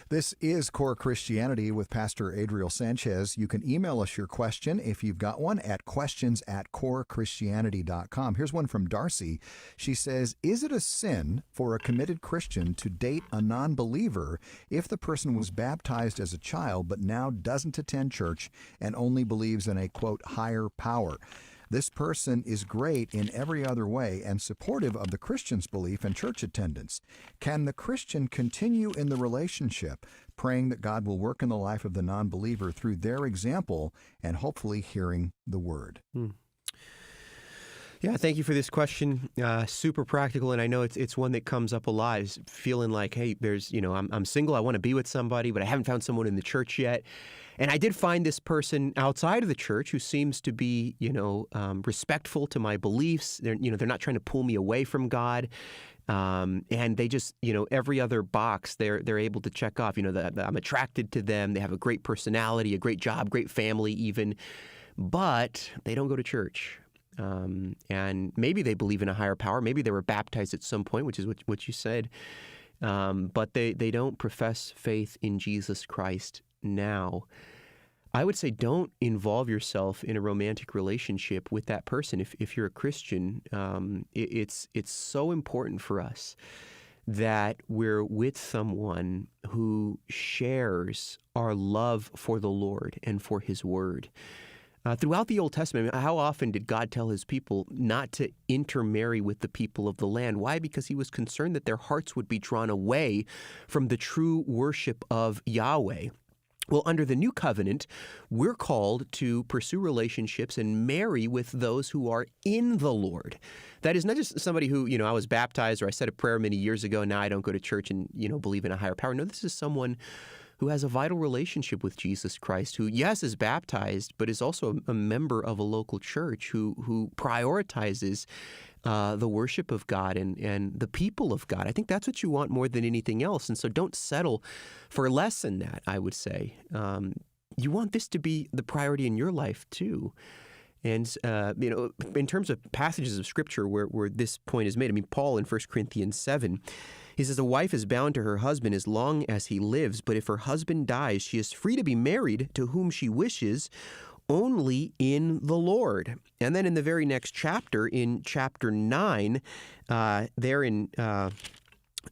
This is Core Christianity with Pastor Adriel Sanchez. You can email us your question if you've got one at questions@corechristianity.com. Here's one from Darcy. She says, is it a sin for a committed Christian to date a non-believer if the person was baptized as a child but now doesn't attend church and only believes in a, quote, higher power? This person is great in every other way and supportive of the Christian's belief and church attendance. Can the Christian continue in the relationship, praying that God will work in the life of the non-believer through their example and hopefully hearing the word? Yeah, thank you for this question. Super practical, and I know it's one that comes up a lot. Is feeling like, hey, I'm single, I want to be with somebody, but I haven't found someone in the church yet. And I did find this person outside of the church who seems to be, respectful to my beliefs. They're not trying to pull me away from God. And they just, every other box they're able to check off. That I'm attracted to them. They have a great personality, a great job, great family, even, but they don't go to church. And maybe they believe in a higher power. Maybe they were baptized at some point, which is what you said. But they don't profess faith in Jesus Christ now. I would say don't involve yourself in a romantic relationship with that person. If you're a Christian, it's so important for us that we're with someone who shares our love for the Lord and for His Word. Throughout the Old Testament, how often did God tell His people not to intermarry with the people of the land? Why? Because He was concerned that their hearts would be drawn away from the true worship of Yahweh. Well, under the New Covenant, we're called to pursue relationships and marry with those who are in the Lord. That is not just somebody who, I was baptized or I said a prayer many years ago, now I don't go to church and, believe in a higher power. No, this is someone who has a vital relationship with Jesus Christ, who, yes, is baptized, but is also a member of a local church, who prioritizes the worship of God and the people of God. I think that's what you want more than anything else. And so don't settle for less than that, I would say. You want this to be the priority in your life, too. And, in terms of passages of Scripture where this point is made, Paul in 1 Corinthians 7, he says, a wife is bound to her husband as long as he lives, but if her husband dies, she is free to be married to whom she wishes, only in the Lord. And then in the very next chapter, in chapter 9, there in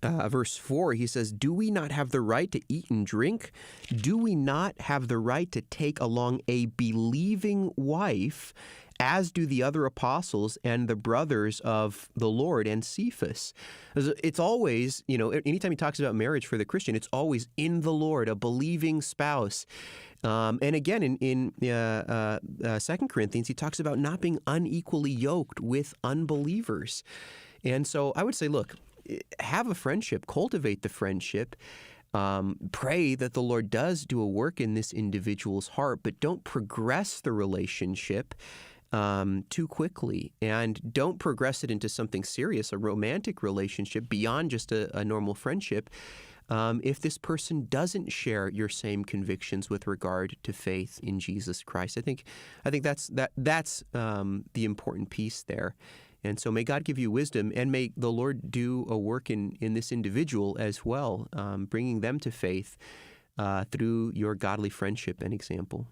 verse 4, he says, do we not have the right to eat and drink? Do we not have the right to take along a believing wife, as do the other apostles and the brothers of the Lord and Cephas? It's always, anytime he talks about marriage for the Christian, it's always in the Lord, a believing spouse. And again, in 2 Corinthians, he talks about not being unequally yoked with unbelievers. And so I would say, look, have a friendship, cultivate the friendship, pray that the Lord does do a work in this individual's heart, but don't progress the relationship too quickly, and don't progress it into something serious, a romantic relationship beyond just a normal friendship, if this person doesn't share your same convictions with regard to faith in Jesus Christ. I think that's the important piece there. And so may God give you wisdom, and may the Lord do a work in this individual as well, bringing them to faith through your godly friendship and example.